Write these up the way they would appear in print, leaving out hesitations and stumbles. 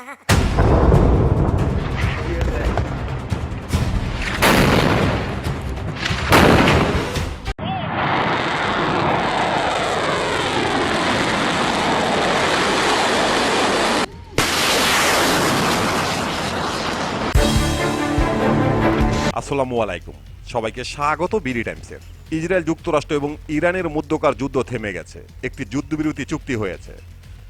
আসসালামু আলাইকুম, সবাইকে স্বাগত বিডি টাইমসের। ইসরায়েল যুক্তরাষ্ট্র এবং ইরানের মধ্যকার যুদ্ধ থেমে গেছে, একটি যুদ্ধবিরতি চুক্তি হয়েছে।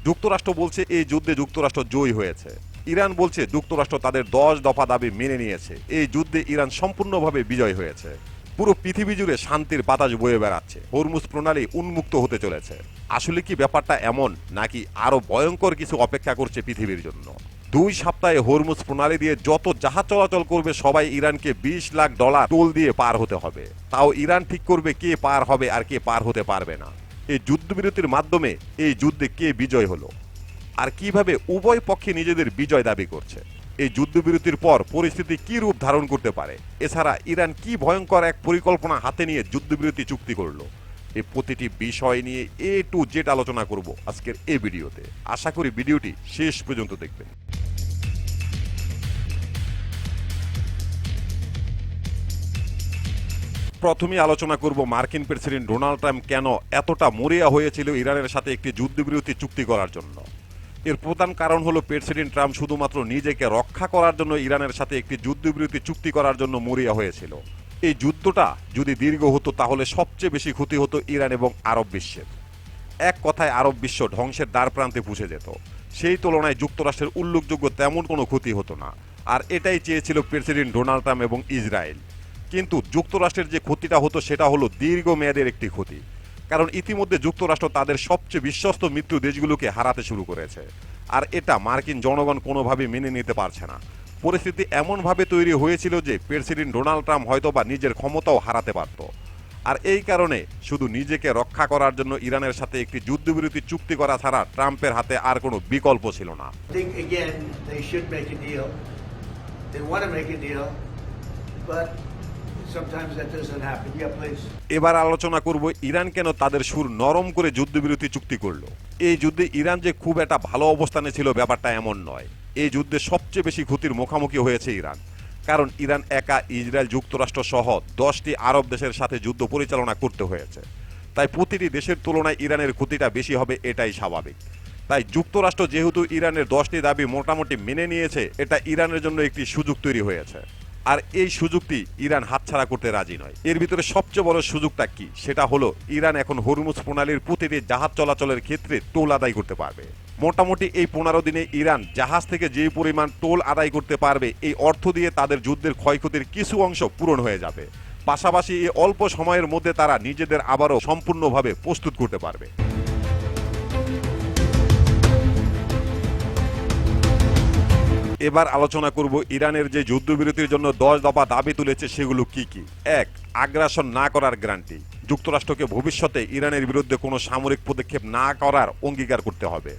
যুক্তরাষ্ট্র বলছে এই যুদ্ধে যুক্তরাষ্ট্র জয়ী হয়েছে। ইরান বলছে যুক্তরাষ্ট্র তাদের 10 দফা দাবি মেনে নিয়েছে। এই যুদ্ধে ইরান সম্পূর্ণভাবে বিজয় হয়েছে। পুরো পৃথিবী জুড়ে শান্তির বাতাস বয়ে বেড়াচ্ছে, হরমুজ প্রণালী উন্মুক্ত হতে চলেছে। আসলে কি ব্যাপারটা এমন, নাকি আরো ভয়ঙ্কর কিছু অপেক্ষা করছে পৃথিবীর জন্য? 2 সপ্তাহে হরমুজ প্রণালী দিয়ে যত জাহাজ চলাচল করবে সবাই ইরানকে $20 লাখ টোল দিয়ে পার হতে হবে। তাও ইরান ঠিক করবে কে পার হবে আর কে পার হতে পারবে না। এই যুদ্ধবিরতির মাধ্যমে এই যুদ্ধে কে বিজয় হলো, আর কিভাবে উভয় পক্ষে নিজেদের বিজয় দাবি করছে। এই যুদ্ধবিরতির পর পরিস্থিতি কি রূপ ধারণ করতে পারে, এছাড়া ইরান কি ভয়ঙ্কর এক পরিকল্পনা হাতে নিয়ে যুদ্ধবিরতি চুক্তি করলো, এই প্রতিটি বিষয় নিয়ে A to Z আলোচনা করব আজকের এই ভিডিওতে। আশা করি ভিডিওটি শেষ পর্যন্ত দেখবেন। প্রথমে আলোচনা করব মার্কিন প্রেসিডেন্ট ডোনাল্ড ট্রাম্প কেন এতটা মরিয়া হয়েছিল ইরানের সাথে একটি যুদ্ধবিরতি চুক্তি করার জন্য। এর প্রধান কারণ হলো প্রেসিডেন্ট ট্রাম্প শুধুমাত্র নিজেকে রক্ষা করার জন্য ইরানের সাথে একটি যুদ্ধবিরতি চুক্তি করার জন্য মরিয়া হয়েছিল। এই যুদ্ধটা যদি দীর্ঘ হতো তাহলে সবচেয়ে বেশি ক্ষতি হতো ইরান এবং আরব বিশ্বের। এক কথায় আরব বিশ্ব ধ্বংসের দ্বার প্রান্তে পৌঁছে যেত। সেই তুলনায় যুক্তরাষ্ট্রের উল্লেখযোগ্য তেমন কোনো ক্ষতি হতো না। আর এটাই চেয়েছিল প্রেসিডেন্ট ডোনাল্ড ট্রাম্প এবং ইসরায়েল। কিন্তু যুক্তরাষ্ট্রের যে ক্ষতিটা হতো সেটা হলো দীর্ঘমেয়াদের একটি ক্ষতি। কারণ ইতিমধ্যে যুক্তরাষ্ট্র তাদের সবচেয়ে বিশ্বস্ত মিত্র দেশগুলোকে হারাতে শুরু করেছে। আর এটা মার্কিন জনগণ কোনোভাবে মেনে নিতে পারছে না। পরিস্থিতি এমনভাবে তৈরি হয়েছিল যে প্রেসিডেন্ট ডোনাল্ড ট্রাম্প হয়তোবা নিজের ক্ষমতাও হারাতে পারত। আর এই কারণে শুধু নিজেকে রক্ষা করার জন্য ইরানের সাথে একটি যুদ্ধবিরতি চুক্তি করা ছাড়া ট্রাম্পের হাতে আর কোনো বিকল্প ছিল না। এবার আলোচনা করব ইরান কেন তাদের সুর নরম করে যুদ্ধবিরতি চুক্তি করলো। এই যুদ্ধে ইরান যে খুব একটা ভালো অবস্থানে ছিল ব্যাপারটা এমন নয়। এই যুদ্ধে সবচেয়ে বেশি ক্ষতির মুখোমুখি হয়েছে ইরান। কারণ ইরান একা ইসরায়েল যুক্তরাষ্ট্র সহ 10টি আরব দেশের সাথে যুদ্ধ পরিচালনা করতে হয়েছে। তাই প্রতিটি দেশের তুলনায় ইরানের ক্ষতিটা বেশি হবে, এটাই স্বাভাবিক। তাই যুক্তরাষ্ট্র যেহেতু ইরানের 10টি দাবি মোটামুটি মেনে নিয়েছে, এটা ইরানের জন্য একটি সুযোগ তৈরি হয়েছে। আর এই সুযোগটি ইরান হাতছাড়া করতে রাজি নয়। এর ভিতরে সবচেয়ে বড় সুযোগটা কি, সেটা হলো ইরান এখন হরমুজ প্রণালীর প্রতিটি জাহাজ চলাচলের ক্ষেত্রে টোল আদায় করতে পারবে। মোটামুটি এই 15 দিনে ইরান জাহাজ থেকে যে পরিমাণ টোল আদায় করতে পারবে, এই অর্থ দিয়ে তাদের যুদ্ধের ক্ষয়ক্ষতির কিছু অংশ পূরণ হয়ে যাবে। পাশাপাশি এই অল্প সময়ের মধ্যে তারা নিজেদের আবারও সম্পূর্ণভাবে প্রস্তুত করতে পারবে। এবার আলোচনা করব ইরানের যে যুদ্ধবিরতির জন্য 10 দফা দাবি তুলেছে সেগুলো কি কি। 1. আগ্রাসন না করার গ্যারান্টি। যুক্তরাষ্ট্রকে ভবিষ্যতে ইরানের বিরুদ্ধে কোনো সামরিক পদক্ষেপ না করার অঙ্গীকার করতে হবে।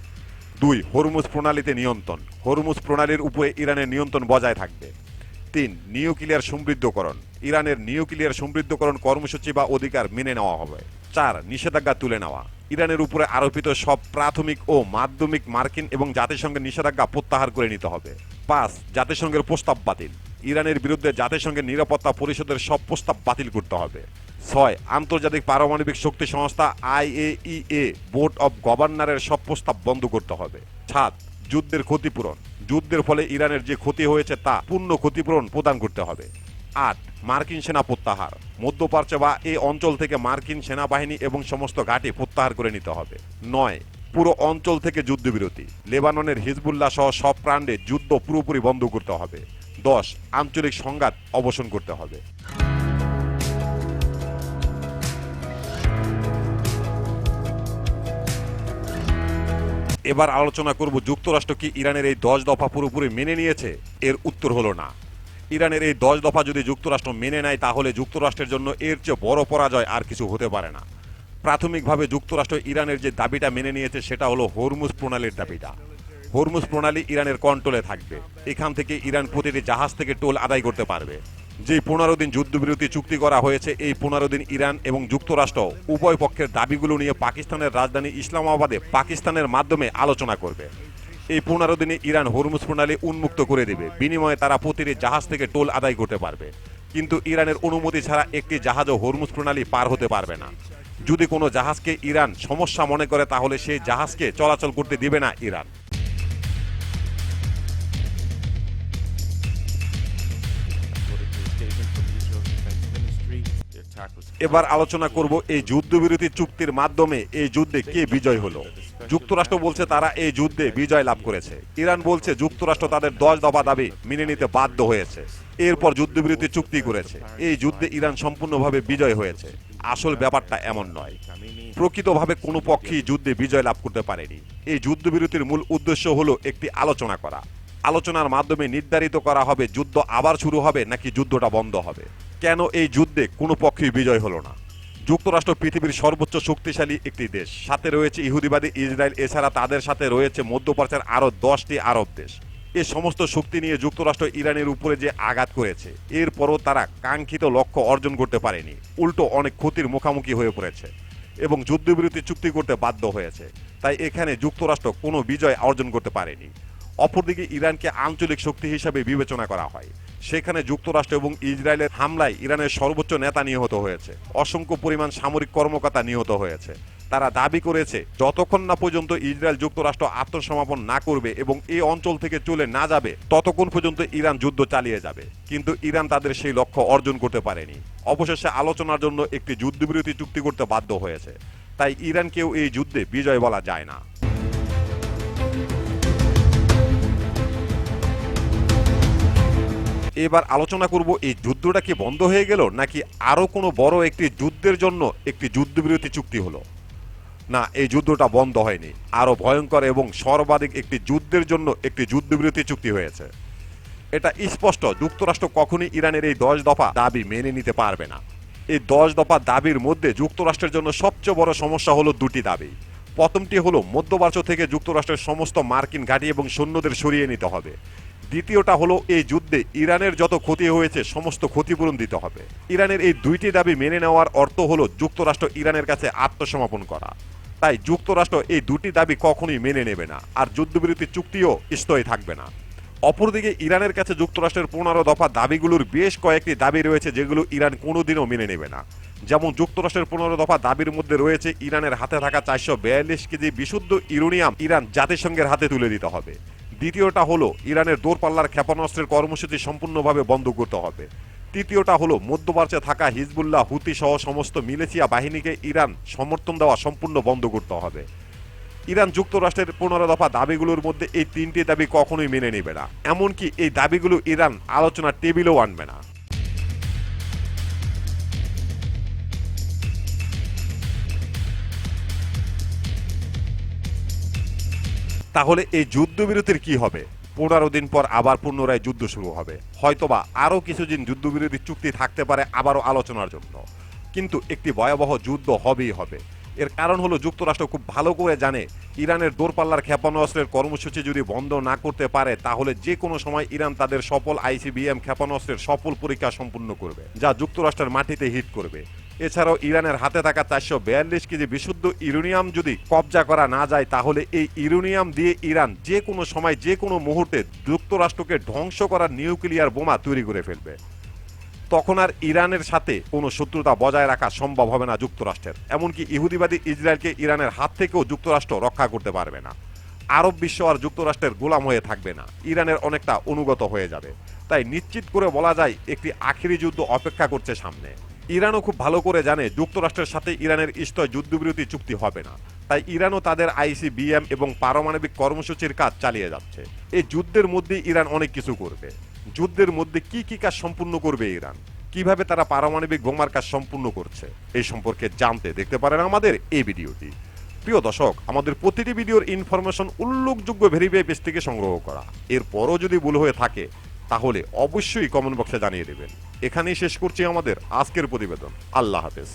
2. হরমুজ প্রণালীতে নিয়ন্ত্রণ। হরমুজ প্রণালীর উপরে ইরানের নিয়ন্ত্রণ বজায় থাকবে। 3. নিউক্লিয়ার সমৃদ্ধকরণ। ইরানের নিউক্লিয়ার সমৃদ্ধকরণ কর্মসূচি বা অধিকার মেনে নেওয়া হবে। 4. নিষেধাজ্ঞা তুলে নেওয়া। ইরানের উপরে আরোপিত সব প্রাথমিক ও মাধ্যমিক মার্কিন এবং জাতিসংঘের নিষেধাজ্ঞা প্রত্যাহার করে নিতে হবে। 5. জাতিসংঘের প্রস্তাব বাতিল। ইরানের বিরুদ্ধে জাতিসংঘের নিরাপত্তা পরিষদের সব প্রস্তাব বাতিল করতে হবে। 6. আন্তর্জাতিক পারমাণবিক শক্তি সংস্থা IAEA বোর্ড অব গভর্নরের সব প্রস্তাব বন্ধ করতে হবে। 7. যুদ্ধের ক্ষতিপূরণ। যুদ্ধের ফলে ইরানের যে ক্ষতি হয়েছে তা পূর্ণ ক্ষতিপূরণ প্রদান করতে হবে। 8. মার্কিন সেনা প্রত্যাহার। মধ্যপ্রাচ্য বা এই অঞ্চল থেকে মার্কিন সেনাবাহিনী এবং সমস্ত ঘাঁটি প্রত্যাহার করে নিতে হবে। 9. পুরো অঞ্চল থেকে যুদ্ধবিরতি। লেবাননের হিজবুল্লাহ সহ সব প্রান্তে যুদ্ধ পুরোপুরি বন্ধ করতে হবে। 10. আঞ্চলিক সংঘাত অবসান করতে হবে। এবার আলোচনা করব যুক্তরাষ্ট্র কি ইরানের এই 10 দফা পুরোপুরি মেনে নিয়েছে। এর উত্তর হলো না। ইরানের এই 10 দফা যদি যুক্তরাষ্ট্র মেনে নেয় তাহলে যুক্তরাষ্ট্রের জন্য এর চেয়ে বড় পরাজয় আর কিছু হতে পারে না। প্রাথমিকভাবে যুক্তরাষ্ট্র ইরানের যে দাবিটা মেনে নিয়েছে সেটা হলো হরমুজ প্রণালীর দাবিটা। হরমুজ প্রণালী ইরানের কন্ট্রোলে থাকবে। এখান থেকে ইরান প্রতিটি জাহাজ থেকে টোল আদায় করতে পারবে। যে 15 দিন যুদ্ধবিরতি চুক্তি করা হয়েছে, এই 15 দিন ইরান এবং যুক্তরাষ্ট্র উভয় পক্ষের দাবিগুলো নিয়ে পাকিস্তানের রাজধানী ইসলামাবাদে পাকিস্তানের মাধ্যমে আলোচনা করবে। এই 15 দিনে ইরান হরমুজ প্রণালী উন্মুক্ত করে দেবে, বিনিময়ে তারা প্রতিটি জাহাজ থেকে টোল আদায় করতে পারবে। কিন্তু ইরানের অনুমতি ছাড়া একটি জাহাজও হরমুজ প্রণালী পার হতে পারবে না। যদি কোনো জাহাজকে ইরান সমস্যা মনে করে তাহলে সেই জাহাজকে চলাচল করতে দিবে না ইরান। এবার আলোচনা করব এই যুদ্ধবিরতি চুক্তির মাধ্যমে এই যুদ্ধে কে বিজয় হলো। যুক্তরাষ্ট্র বলছে তারা এই যুদ্ধে বিজয় লাভ করেছে। ইরান বলছে যুক্তরাষ্ট্র তাদের 10 দফা দাবি মেনে নিতে বাধ্য হয়েছে, এরপর যুদ্ধবিরতি চুক্তি করেছে। এই যুদ্ধে ইরান সম্পূর্ণভাবে বিজয় হয়েছে। আসল ব্যাপারটা এমন নয়। প্রকৃতভাবে কোনো পক্ষই যুদ্ধে বিজয় লাভ করতে পারেনি। এই যুদ্ধবিরতির মূল উদ্দেশ্য হলো একটি আলোচনা করা। আলোচনার মাধ্যমে নির্ধারিত করা হবে যুদ্ধ আবার শুরু হবে নাকি যুদ্ধটা বন্ধ হবে। কেন এই যুদ্ধে কোনো পক্ষই বিজয় হলো না? যুক্তরাষ্ট্র পৃথিবীর সর্বোচ্চ শক্তিশালী একটি দেশ, সাথে রয়েছে ইহুদিবাদী ইসরায়েল, এছাড়া তাদের সাথে রয়েছে মধ্যপ্রাচ্যের আরও 10টি আরব দেশ। এই সমস্ত শক্তি নিয়ে যুক্তরাষ্ট্র ইরানের উপরে যে আঘাত করেছে, এরপরও তারা কাঙ্ক্ষিত লক্ষ্য অর্জন করতে পারেনি, উল্টো অনেক ক্ষতির মুখোমুখি হয়ে পড়েছে এবং যুদ্ধবিরতি চুক্তি করতে বাধ্য হয়েছে। তাই এখানে যুক্তরাষ্ট্র কোনো বিজয় অর্জন করতে পারেনি। অপরদিকে ইরানকে আঞ্চলিক শক্তি হিসাবে বিবেচনা করা হয়। সেখানে যুক্তরাষ্ট্র এবং ইসরায়েলের হামলায় ইরানের সর্বোচ্চ নেতা নিহত হয়েছে, অসংখ্য পরিমাণ সামরিক কর্মকর্তা নিহত হয়েছে। তারা দাবি করেছে যতক্ষণ না পর্যন্ত ইসরায়েল যুক্তরাষ্ট্র আত্মসমর্পণ না করবে এবং এই অঞ্চল থেকে চলে না যাবে ততক্ষণ পর্যন্ত ইরান যুদ্ধ চালিয়ে যাবে। কিন্তু ইরান তাদের সেই লক্ষ্য অর্জন করতে পারেনি। অবশেষে আলোচনার জন্য একটি যুদ্ধবিরতি চুক্তি করতে বাধ্য হয়েছে। তাই ইরানকেও এই যুদ্ধে বিজয় বলা যায় না। এবার আলোচনা করব এই যুদ্ধটা কি বন্ধ হয়ে গেল নাকি আরো কোনো বড় একটি যুদ্ধের জন্য একটি যুদ্ধবিরতি চুক্তি হলো। না, এই যুদ্ধটা বন্ধ হয়নি, আরো ভয়ঙ্কর এবং সর্বাধিক একটি যুদ্ধের জন্য একটি যুদ্ধবিরতি চুক্তি হয়েছে। এটা স্পষ্ট, যুক্তরাষ্ট্র কখনই ইরানের এই 10 দফা দাবি মেনে নিতে পারবে না। এই 10 দফা দাবির মধ্যে যুক্তরাষ্ট্রের জন্য সবচেয়ে বড় সমস্যা হলো দুটি দাবি। প্রথমটি হলো মধ্যপ্রাচ্য থেকে যুক্তরাষ্ট্রের সমস্ত মার্কিন ঘাঁটি এবং সৈন্যদের সরিয়ে নিতে হবে। দ্বিতীয়টা হলো এই যুদ্ধে ইরানের যত ক্ষতি হয়েছে সমস্ত ক্ষতিপূরণ দিতে হবে। ইরানের এই দুইটি দাবি মেনে নেওয়ার অর্থ হলো যুক্তরাষ্ট্র ইরানের কাছে আত্মসমর্পণ করা। তাই যুক্তরাষ্ট্র এই দুটি দাবি কখনোই মেনে নেবে না, আর যুদ্ধবিরতি চুক্তিও স্থায়ী থাকবে না। অপরদিকে ইরানের কাছে যুক্তরাষ্ট্রের 15 দফা দাবিগুলোর বেশ কয়েকটি দাবি রয়েছে যেগুলো ইরান কোনোদিনও মেনে নেবে না। যেমন যুক্তরাষ্ট্রের 15 দফা দাবির মধ্যে রয়েছে ইরানের হাতে থাকা 442 কেজি বিশুদ্ধ ইউরেনিয়াম ইরান জাতিসংঘের হাতে তুলে দিতে হবে। দ্বিতীয়টা হলো ইরানের দূরপাল্লার ক্ষেপণাস্ত্রের কর্মসূচি সম্পূর্ণভাবে বন্ধ করতে হবে। তৃতীয়টা হলো মধ্যপ্রাচ্যে থাকা হিজবুল্লাহ, হুতি সহ সমস্ত মিলিশিয়া বাহিনীকে ইরান সমর্থন দেওয়া সম্পূর্ণ বন্ধ করতে হবে। ইরান যুক্তরাষ্ট্রের 15 দফা দাবিগুলোর মধ্যে এই 3টি দাবি কখনোই মেনে নেবে না, এমনকি এই দাবিগুলো ইরান আলোচনার টেবিলেও আনবে না। তাহলে এই যুদ্ধবিরতির কি হবে? 15 দিন পর আবার পুনরায় যুদ্ধ শুরু হবে, হয়তোবা আরও কিছুদিন যুদ্ধবিরতি চুক্তি থাকতে পারে আবারও আলোচনার জন্য, কিন্তু একটি ভয়াবহ যুদ্ধ হবেই হবে। এর কারণ হলো যুক্তরাষ্ট্র খুব ভালো করে জানে ইরানের দূরপাল্লার ক্ষেপণাস্ত্রের কর্মসূচি যদি বন্ধ না করতে পারে তাহলে যে কোনো সময় ইরান তাদের সফল আইসিবিএম ক্ষেপণাস্ত্রের সফল পরীক্ষা সম্পূর্ণ করবে, যা যুক্তরাষ্ট্রের মাটিতে হিট করবে। এছাড়াও ইরানের হাতে থাকা 442 কেজি বিশুদ্ধ ইউরেনিয়াম যদি কবজা করা না যায় তাহলে এই ইউরেনিয়াম দিয়ে ইরান যে কোনো সময় যে কোনো মুহূর্তে যুক্তরাষ্ট্রকে ধ্বংস করার নিউক্লিয়ার বোমা তৈরি করে ফেলবে। তখন আর ইরানের সাথে কোনো শত্রুতা বজায় রাখা সম্ভব হবে না যুক্তরাষ্ট্রের। এমনকি ইহুদিবাদী ইসরায়েলকে ইরানের হাত থেকেও যুক্তরাষ্ট্র রক্ষা করতে পারবে না। আরব বিশ্ব আর যুক্তরাষ্ট্রের গোলাম হয়ে থাকবে না, ইরানের অনেকটা অনুগত হয়ে যাবে। তাই নিশ্চিত করে বলা যায় একটি আখেরি যুদ্ধ অপেক্ষা করছে সামনে। ইরানও খুব ভালো করে জানে যুক্তরাষ্ট্রের সাথে ইরানের স্থায়ী যুদ্ধবিরতি চুক্তি হবে না। তাই ইরানও তাদের আইসিবিএম এবং পারমাণবিক কর্মসূচির কাজ চালিয়ে যাচ্ছে। এই যুদ্ধের মধ্যে ইরান অনেক কিছু করবে। যুদ্ধের মধ্যে কি কি কাজ সম্পূর্ণ করবে ইরান, কিভাবে তারা পারমাণবিক বোমার কাজ সম্পূর্ণ করছে, এই সম্পর্কে জানতে দেখতে পারেন আমাদের এই ভিডিওটি। প্রিয় দর্শক, আমাদের প্রতিটি ভিডিওর ইনফরমেশন উল্লেখযোগ্য ভেরিফাই পেজ থেকে সংগ্রহ করা। এরপরও যদি ভুল হয়ে থাকে তাহলে অবশ্যই কমেন্ট বক্সে জানিয়ে দেবেন। এখানেই শেষ করছি আমাদের আজকের প্রতিবেদন। আল্লাহ হাফেজ।